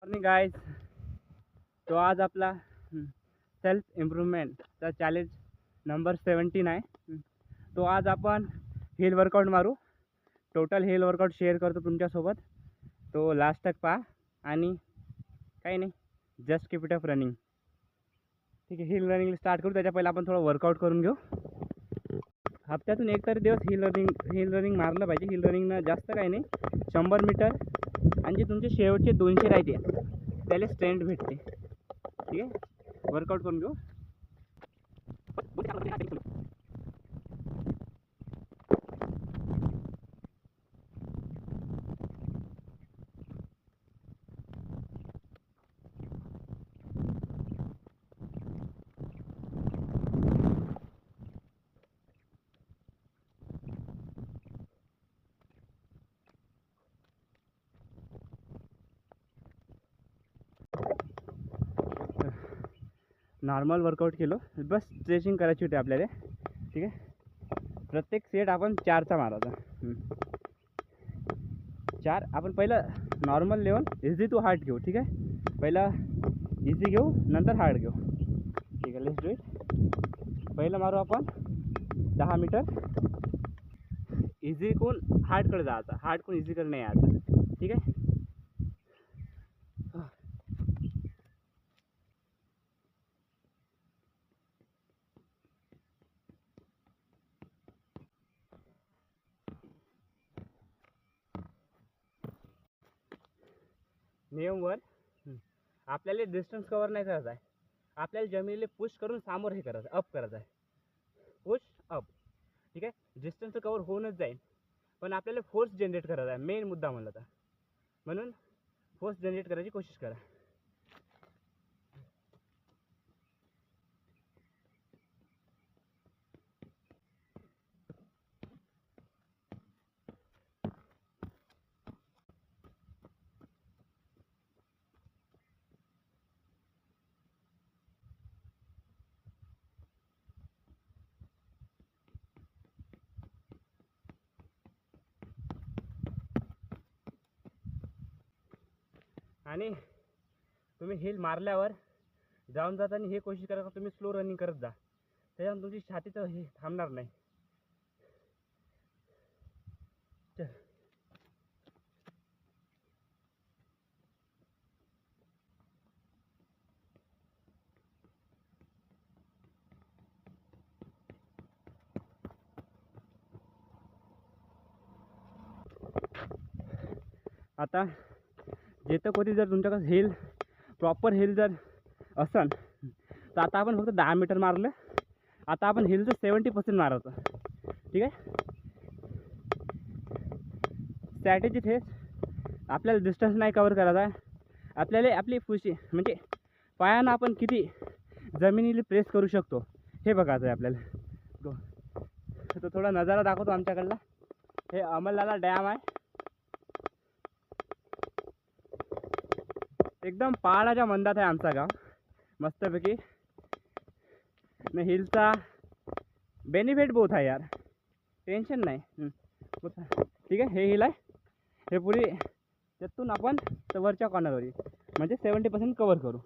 Morning guys. तो आज आपला सेल्फ इम्प्रूव्हमेंटचा चॅलेंज नंबर 17 आहे. तो आज आपण हिल वर्कआउट मारू. टोटल हिल वर्कआउट शेअर करतो तुमच्यासोबत. तो लास्ट तक पहा आणि काही नाही, just keep it up running. ठीक आहे, हिल रनिंग स्टार्ट करू. त्याच्या पहिला आपण थोडं वर्कआउट करून घेऊ. हप्त्यातून एक तरी दिवस हिल रनिंग मारलं पाहिजे. हिल रनिंगनं जास्त काही नाही, 100 मीटर आणि जे तुमचे शेवटचे 200 राहते त्याला स्ट्रेंथ भेटते. ठीक आहे, वर्कआउट करून घेऊ. नॉर्मल वर्कआउट केलो, बस स्ट्रेचिंग करायची होती आपल्याला. ठीक आहे, प्रत्येक सेट आपण 4चा मारायचा. 4 आपण पहिलं normal level easy to hard घेऊ. ठीक आहे, पहिला इझी घेऊ, नंतर हार्ड घेऊ. ठीक आहे, लेट्स डू इट. पहिलं मारू आपण 10 मीटर. इझी कोण हार्डकडे जायचा, हार्ड कोण इझीकडे नाही यायचं. ठीक आहे, नियमवर आपल्याला डिस्टन्स कवर नाही करायचा आहे. आपल्याला जमिनीला पुश करून समोर हे करायचं, अप करायचं आहे. Push up. ठीक आहे, डिस्टन्स कवर होऊनच जाईल, पण आपल्याला फोर्स जनरेट करायचा आहे. मेन मुद्दा म्हणलं तर, म्हणून फोर्स जनरेट करायची कोशिश करा. आणि तुम्ही हिल मारल्यावर जाऊन जाताना हे कोशिश करा तुम्ही स्लो रनिंग करत जा. त्याच्यानं तुमची छातीचं हे थांबणार नाही. आता जिथं कधी जर तुमच्याकडे हिल प्रॉपर हिल जर असन तर आता आपण फक्त 10 मीटर मारलं. आता आपण हिलचं 70% मारायचं. ठीक आहे, स्ट्रॅटेजी हेच. आपल्याला डिस्टन्स नाही कवर करायचा आहे. आपल्याला आपली फुशी म्हणजे पायानं आपण किती जमिनीला प्रेस करू शकतो हे बघायचं आहे आपल्याला. तो थोडा नजारा दाखवतो आमच्याकडला. हे अमललाला डॅम आहे. एकदम पहाडाच्या मंदात आहे आमचा गाव. मस्तपैकी न हिलचा बेनिफिट बहुत आहे यार, टेन्शन नाही. ठीक आहे, हे हिल आहे. हे पुरी त्यातून आपण वरच्या कॉर्नरवर येईल, म्हणजे 70% कवर करू.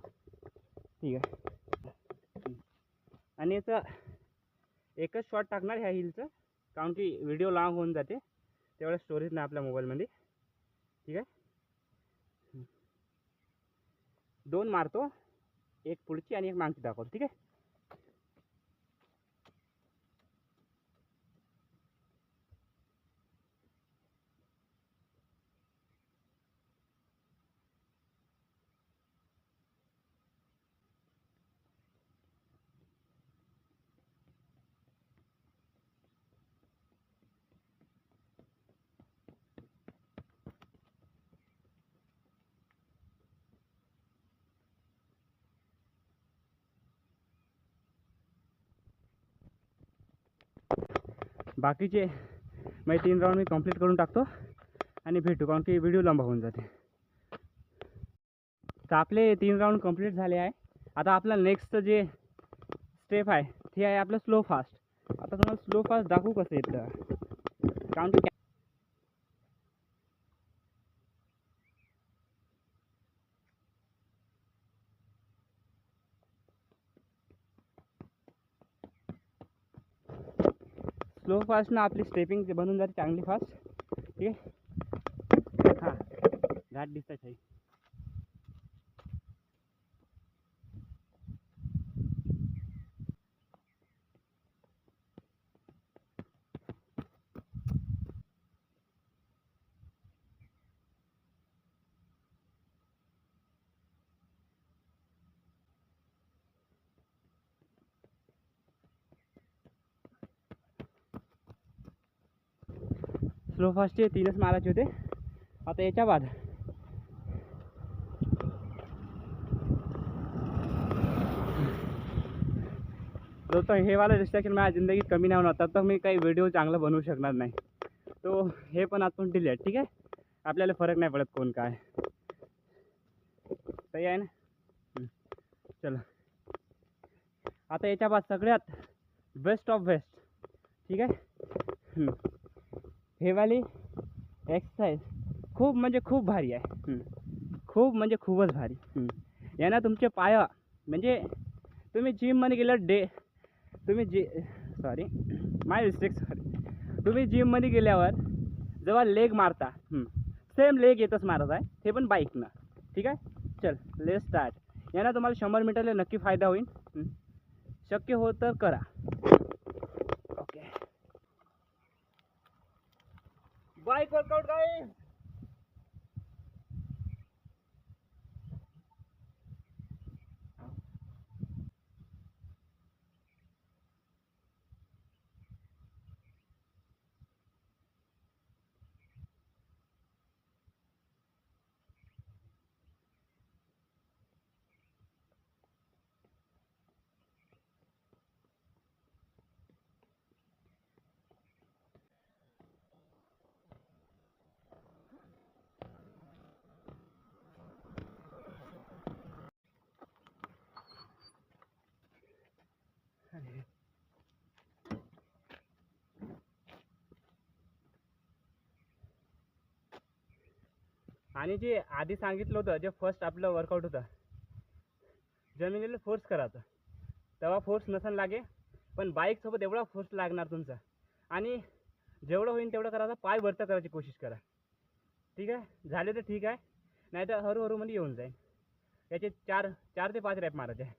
ठीक आहे, आणि याचं एकच शॉट टाकणार ह्या हिलचं, कारण की व्हिडिओ लॉंग होऊन जाते, तेवढ्या स्टोरेज नाही आपल्या मोबाईलमध्ये. ठीक आहे, 2 मारतो, एक पुढची आणि एक मागची दाखवतो. ठीक आहे, बाकीचे मग 3 राऊंड मी कंप्लीट करून टाकतो आणि भेटू, कारण की व्हिडिओ लंबा होऊन जाते. तर आपले 3 राऊंड कंप्लीट झाले आहे. आता आपला नेक्स्ट जे स्टेप आहे ते आहे आपलं स्लो फास्ट. आता तुम्हाला स्लो फास्ट दाखवू कसं येतं, कारण की स्लो फास्टनं आपली स्टेपिंग बनून जाते चांगली फास्ट. ठीक आहे. हां घाट दिसत आहे. स्लो फास्टचे 3च मारायचे होते. आता याच्या बाद दोस्तों हे वाला डिस्ट्रॅक्शन माझ्या जिंदगीत कमी नाही होणार, तर मी काही व्हिडिओ चांगला बनवू शकणार नाही. तो हे पण आपण डिलीट. ठीक आहे. आपल्याला फरक नाही पडत कोण काय. सही आहे ना. चलो आता याच्या बाद सगळ्यात बेस्ट ऑफ बेस्ट. ठीक आहे. हे वाली एक्सरसाइज खूप म्हणजे खूप भारी आहे. खूप म्हणजे खूपच भारी. यानं तुमचे पाय म्हणजे तुम्ही जिममध्ये गेलं सॉरी माय मिस्टेक तुम्ही जिममध्ये गेल्यावर जेव्हा लेग मारता सेम लेग येतच मारत आहे, ते पण बाईकनं. ठीक आहे. चल लेट स्टार्ट. यानं तुम्हाला 100 मीटरला नक्की फायदा होईल. शक्य हो तर करा. Okay bike workout guys. आणि जे आधी सांगितलं होतं, जे फर्स्ट आपलं वर्कआउट होतं, जमिनीला फोर्स करायचं, तेव्हा फोर्स नसन लागे, पण बाईकसोबत एवढा फोर्स लागणार तुमचा. आणि जेवढं होईल तेवढं करायचं. पाय वरतं करायची कोशिश करा. ठीक आहे. झाले तर ठीक आहे, नाही तर हळूहळूमध्ये येऊन जाईल. याचे 4 ते 5 रॅप मारायचे.